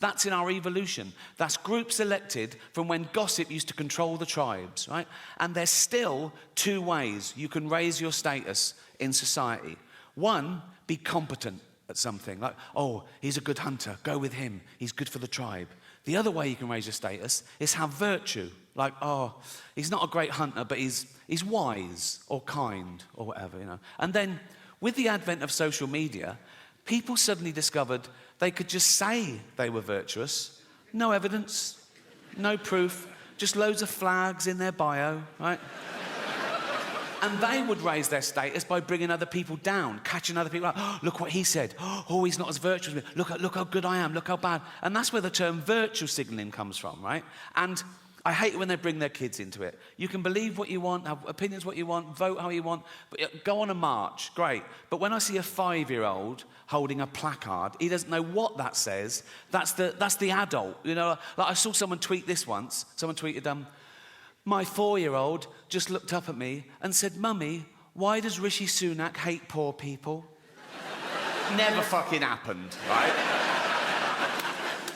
That's in our evolution. That's group selected from when gossip used to control the tribes, right? And there's still two ways you can raise your status in society. One, be competent at something. Like, oh, he's a good hunter, go with him. He's good for the tribe. The other way you can raise your status is have virtue. Like, oh, he's not a great hunter, but he's wise or kind or whatever, you know. And then with the advent of social media, people suddenly discovered they could just say they were virtuous. No evidence, no proof, just loads of flags in their bio, right? And they would raise their status by bringing other people down, catching other people out. Oh, look what he said. Oh, he's not as virtuous as me. Look how good I am. Look how bad. And that's where the term virtue signaling comes from, right? And I hate it when they bring their kids into it. You can believe what you want, have opinions what you want, vote how you want, but go on a march, great. But when I see a 5-year-old holding a placard, he doesn't know what that says. That's the adult, you know. Like I saw someone tweet this once. Someone tweeted, my 4-year-old just looked up at me and said, Mummy, why does Rishi Sunak hate poor people? Never fucking happened, right?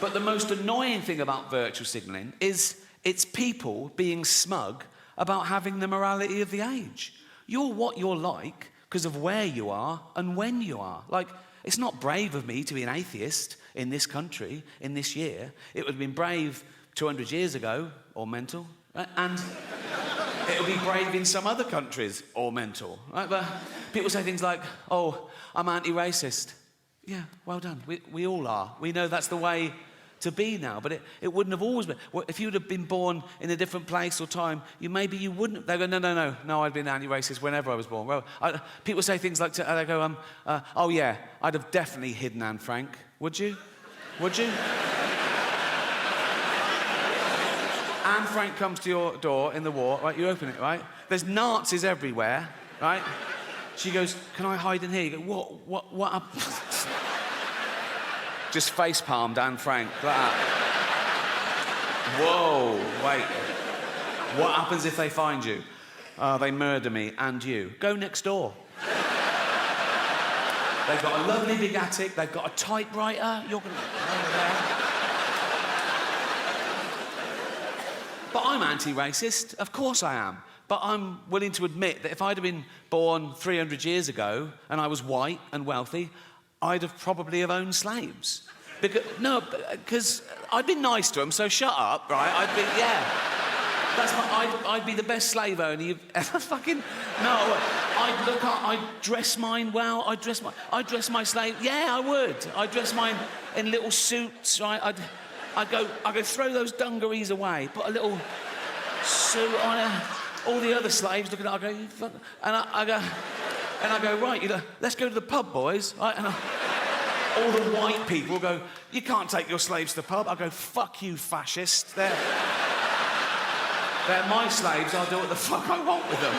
But the most annoying thing about virtue signalling is it's people being smug about having the morality of the age. You're what you're like because of where you are and when you are. Like, it's not brave of me to be an atheist in this country, in this year. It would have been brave 200 years ago, or mental. Right? And it'll be brave in some other countries, or mental. Right? But people say things like, oh, I'm anti-racist. Yeah, well done. We all are. We know that's the way to be now, but it wouldn't have always been. Well, if you'd have been born in a different place or time, maybe you wouldn't. They go, no, I'd been anti-racist whenever I was born. Well, people say things like, they go, oh yeah, I'd have definitely hidden Anne Frank. Would you? Would you? Anne Frank comes to your door in the war, right? You open it, right? There's Nazis everywhere, right? She goes, can I hide in here? You go, what happened? Just face-palmed Anne Frank, like that. Whoa, wait. What happens if they find you? They murder me and you. Go next door. They've got a lovely big attic, they've got a typewriter, you're gonna... But I'm anti-racist, of course I am. But I'm willing to admit that if I'd have been born 300 years ago and I was white and wealthy, I'd have probably have owned slaves. Because I'd be nice to them, so shut up, right? I'd be, yeah. I'd be the best slave owner you've ever fucking... No, I'd dress mine well, I'd dress my slave... Yeah, I would. I'd dress mine in little suits, right? I'd go throw those dungarees away, put a little suit on her. All the other slaves looking at it, I go, you fuck... And I go, right, let's go to the pub, boys. Right? And all the white people go, you can't take your slaves to the pub. I go, fuck you, fascist. They're my slaves, I'll do what the fuck I want with them.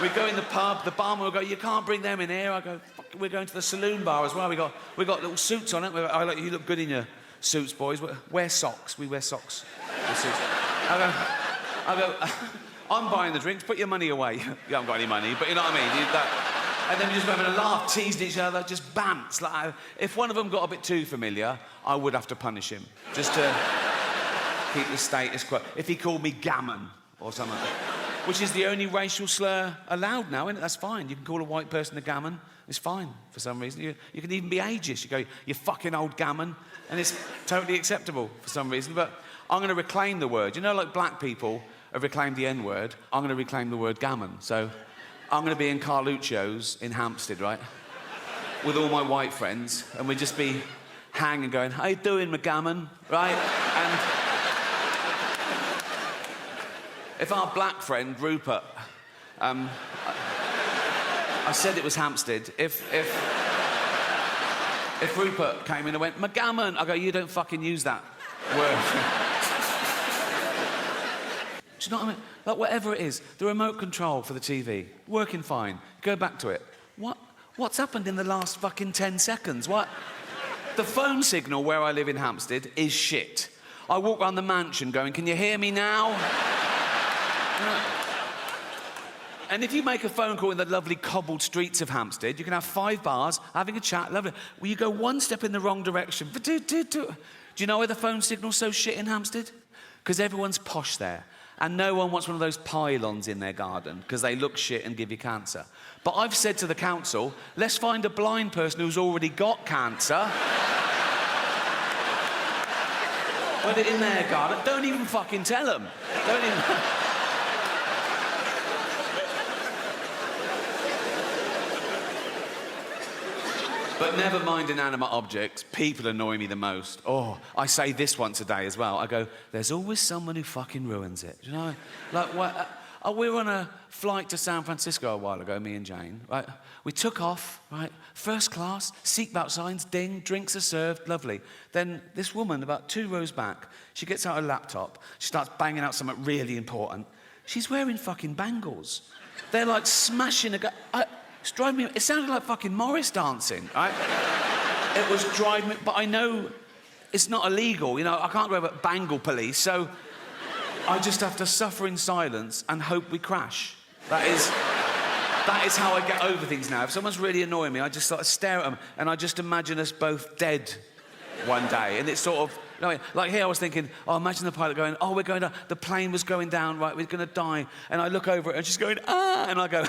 We go in the pub, the barman will go, you can't bring them in here. I go, fuck, we're going to the saloon bar as well. We got little suits on it. You look good in your suits, boys. Wear socks. We wear socks. Suits. I go, I'm buying the drinks, put your money away. You haven't got any money, but you know what I mean? And then we're just having a laugh, teasing each other, just bants. Like, if one of them got a bit too familiar, I would have to punish him, just to keep the status quo. If he called me gammon or something, which is the only racial slur allowed now, isn't it? That's fine. You can call a white person a gammon. It's fine for some reason. You can even be ageist. You go, you fucking old gammon, and it's totally acceptable for some reason. But I'm going to reclaim the word. You know, like black people have reclaimed the N-word, I'm going to reclaim the word gammon. So I'm going to be in Carluccio's in Hampstead, right? With all my white friends, and we'd just be hanging going, how you doing, McGammon? Right? And if our black friend, Rupert, I said it was Hampstead, if Rupert came in and went, McGammon, I go, you don't fucking use that word. Do you know what I mean? Like, whatever it is, the remote control for the TV, working fine. Go back to it. What's happened in the last fucking 10 seconds? What? The phone signal where I live in Hampstead is shit. I walk around the mansion going, can you hear me now? And if you make a phone call in the lovely cobbled streets of Hampstead, you can have 5 bars, having a chat, lovely. Well, you go one step in the wrong direction. Do you know why the phone signal's so shit in Hampstead? Because everyone's posh there. And no one wants one of those pylons in their garden because they look shit and give you cancer. But I've said to the council, let's find a blind person who's already got cancer. Put it in their garden. Don't even fucking tell them. Don't even... But never mind inanimate objects, people annoy me the most. Oh, I say this once a day as well. I go, there's always someone who fucking ruins it. Do you know? Like, what? We were on a flight to San Francisco a while ago, me and Jane, right? We took off, right? First class, seatbelt signs, ding, drinks are served, lovely. Then this woman, about 2 rows back, she gets out her laptop, she starts banging out something really important. She's wearing fucking bangles. They're like smashing it's driving me... It sounded like fucking Morris dancing, right? It was driving me... But I know it's not illegal, you know, I can't go over bangle police, so I just have to suffer in silence and hope we crash. That is how I get over things now. If someone's really annoying me, I just sort of stare at them and I just imagine us both dead one day. And it's sort of... You know, like here I was thinking, oh, imagine the pilot going, oh, we're going down, the plane was going down, right, we're going to die. And I look over it and she's going, ah, and I go,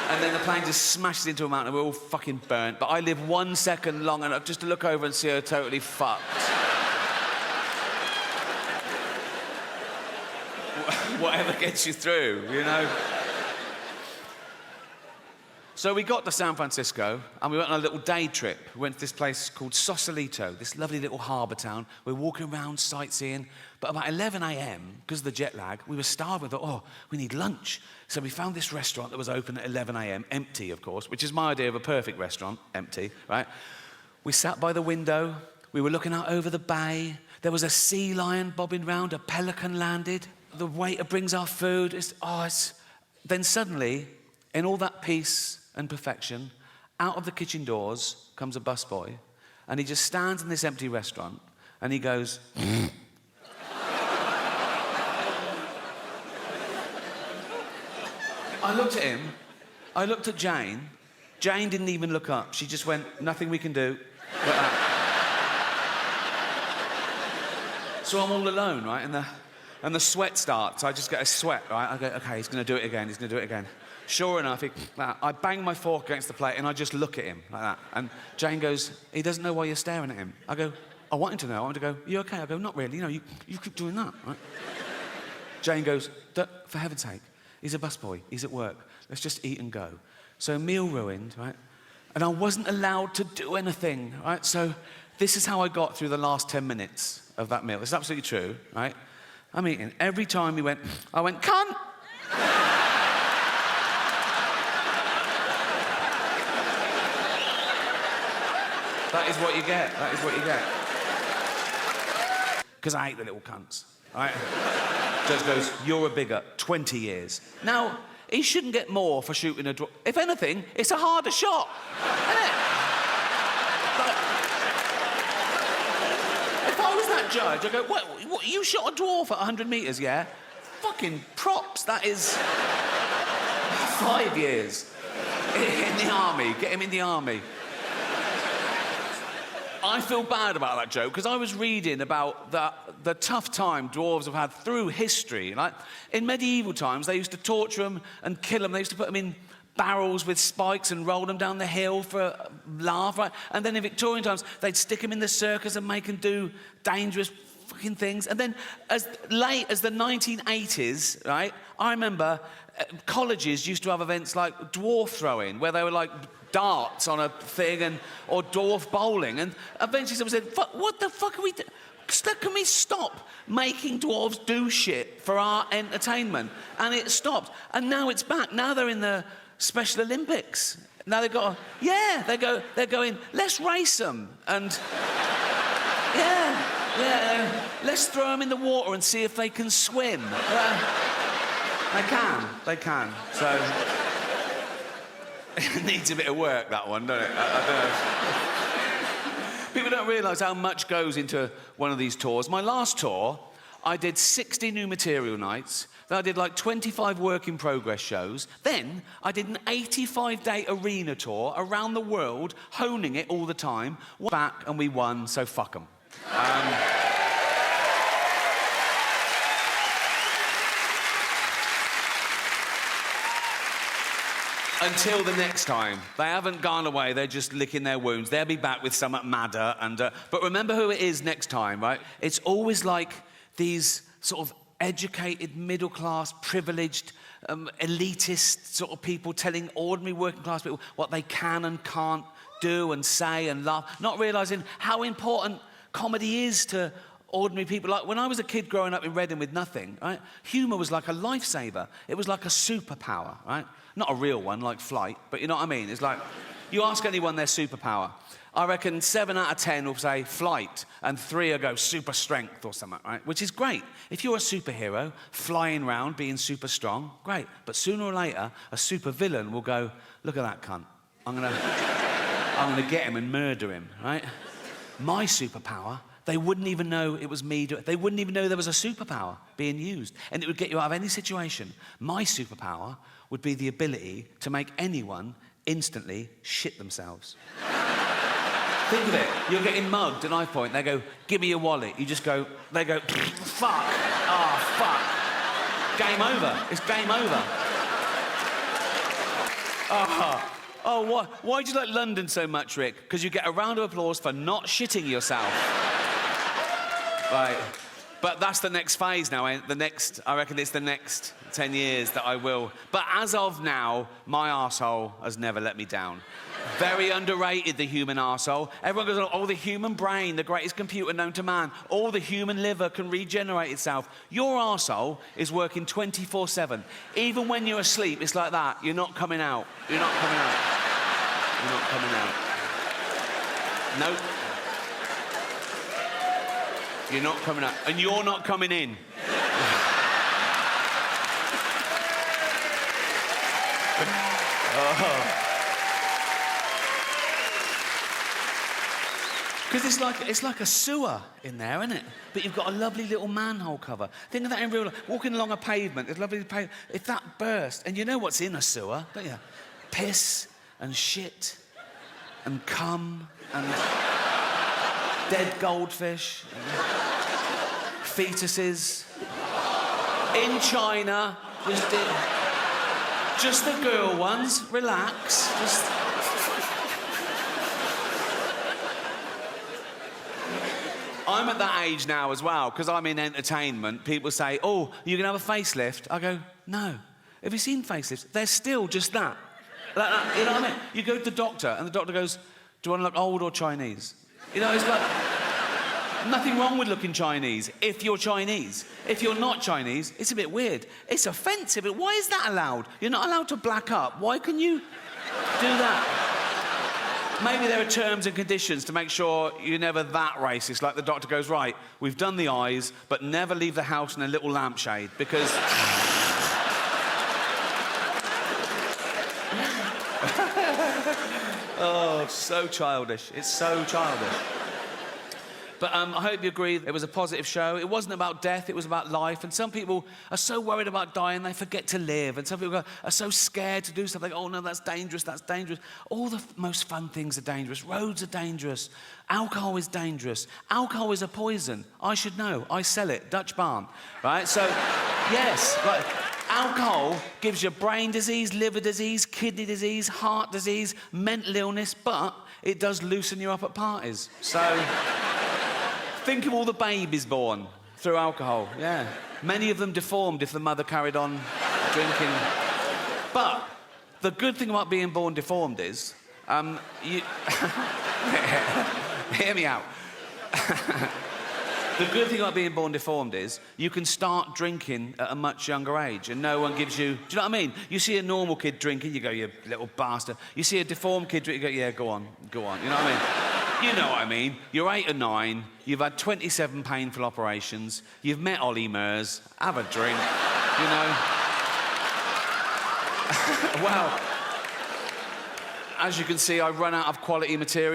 and then the plane just smashes into a mountain and we're all fucking burnt. But I live 1 second long enough just to look over and see her totally fucked. Whatever gets you through, you know? So we got to San Francisco and we went on a little day trip. We went to this place called Sausalito, this lovely little harbour town. We're walking around sightseeing, but about 11 a.m, because of the jet lag, we were starving. We thought, oh, we need lunch. So we found this restaurant that was open at 11 a.m, empty, of course, which is my idea of a perfect restaurant, empty, right? We sat by the window. We were looking out over the bay. There was a sea lion bobbing round, a pelican landed. The waiter brings our food. Then suddenly, in all that peace and perfection, out of the kitchen doors comes a busboy, and he just stands in this empty restaurant, and he goes... I looked at him, I looked at Jane. Jane didn't even look up. She just went, nothing we can do. Like that. So I'm all alone, right? And the sweat starts. I just get a sweat, right? I go, okay, he's going to do it again. He's going to do it again. Sure enough, I bang my fork against the plate and I just look at him like that. And Jane goes, he doesn't know why you're staring at him. I go, I want him to know. I want him to go, you okay? I go, not really. You know, you keep doing that, right? Jane goes, for heaven's sake, he's a busboy. He's at work. Let's just eat and go. So meal ruined, right? And I wasn't allowed to do anything, right? So this is how I got through the last 10 minutes of that meal. It's absolutely true, right? I'm eating. Every time I went, cunt! That is what you get. That is what you get. Because I hate the little cunts, right? Judge goes, you're a bigot, 20 years. Now, he shouldn't get more for shooting a dwarf. If anything, it's a harder shot, isn't it? But if I was that judge, I'd go, what, you shot a dwarf at 100 metres, yeah? Fucking props, that is 5 years in the army. Get him in the army. I feel bad about that joke because I was reading about the tough time dwarves have had through history. Like, in medieval times, they used to torture them and kill them. They used to put them in barrels with spikes and roll them down the hill for a laugh, right? And then in Victorian times, they'd stick them in the circus and make them do dangerous fucking things. And then as late as the 1980s, right, I remember colleges used to have events like dwarf throwing, where they were like darts on a thing or dwarf bowling, and eventually someone said, what the fuck are we doing? Can we stop making dwarves do shit for our entertainment? And it stopped, and now it's back. Now they're in the Special Olympics. Now they've got, they're going, let's race them, and let's throw them in the water and see if they can swim. They can, so... It needs a bit of work, that one, doesn't it? I don't know. People don't realise how much goes into one of these tours. My last tour, I did 60 new material nights. Then I did like 25 work in progress shows. Then I did an 85-day arena tour around the world, honing it all the time. Back and we won, so fuck 'em. Until the next time. They haven't gone away, they're just licking their wounds. They'll be back with something madder. But remember who it is next time, right? It's always like these sort of educated, middle-class, privileged, elitist sort of people telling ordinary working-class people what they can and can't do and say and laugh, not realising how important comedy is to ordinary people. Like, when I was a kid growing up in Reading with nothing, right, humour was like a lifesaver. It was like a superpower, right? Not a real one, like flight, but you know what I mean? It's like, you ask anyone their superpower, I reckon 7 out of 10 will say flight, and 3 will go super strength or something, right? Which is great. If you're a superhero, flying around, being super strong, great. But sooner or later, a super villain will go, look at that cunt. I'm gonna get him and murder him, right? My superpower, they wouldn't even know it was me. They wouldn't even know there was a superpower being used. And it would get you out of any situation. My superpower would be the ability to make anyone instantly shit themselves. Think of it. You're getting mugged at knife point. They go, give me your wallet. You just go, they go, fuck. Oh, fuck. Game over. It's game over. Oh, why do you like London so much, Rick? Because you get a round of applause for not shitting yourself. Right. But that's the next phase now. I reckon it's the next 10 years that I will. But as of now, my arsehole has never let me down. Very underrated, the human arsehole. Everyone goes, oh, the human brain, the greatest computer known to man. Oh, the human liver can regenerate itself. Your arsehole is working 24/7. Even when you're asleep, it's like that. You're not coming out. You're not coming out. You're not coming out. Nope. You're not coming out. And you're not coming in. Because it's like a sewer in there, isn't it? But you've got a lovely little manhole cover. Think of that in real life. Walking along a pavement, it's lovely pavement. If that burst, and you know what's in a sewer, don't you? Piss and shit and cum and dead goldfish, and fetuses. In China, just the girl ones. Relax. I'm at that age now as well, because I'm in entertainment. People say, oh, you can have a facelift. I go, no. Have you seen facelifts? They're still just that. Like that. You know what I mean? You go to the doctor, and the doctor goes, do you want to look old or Chinese? You know, it's like, nothing wrong with looking Chinese if you're Chinese. If you're not Chinese, it's a bit weird. It's offensive. Why is that allowed? You're not allowed to black up. Why can you do that? Maybe there are terms and conditions to make sure you're never that racist. Like the doctor goes, right, we've done the eyes, but never leave the house in a little lampshade, because... Oh, so childish. It's so childish. But I hope you agree it was a positive show. It wasn't about death, it was about life. And some people are so worried about dying, they forget to live. And some people are so scared to do something. Oh, no, that's dangerous, that's dangerous. All the most fun things are dangerous. Roads are dangerous. Alcohol is dangerous. Alcohol is a poison. I should know. I sell it. Dutch barn. Right? So, yes. Right. Alcohol gives you brain disease, liver disease, kidney disease, heart disease, mental illness, but it does loosen you up at parties. So... Think of all the babies born through alcohol, yeah. Many of them deformed if the mother carried on drinking. But the good thing about being born deformed is, you... Hear me out. The good thing about being born deformed is you can start drinking at a much younger age and no one gives you... Do you know what I mean? You see a normal kid drinking, you go, you little bastard. You see a deformed kid drinking, you go, yeah, go on. You know what I mean? You know what I mean. You're 8 or 9, you've had 27 painful operations, you've met Ollie Murs, have a drink, you know. Well, as you can see, I've run out of quality material.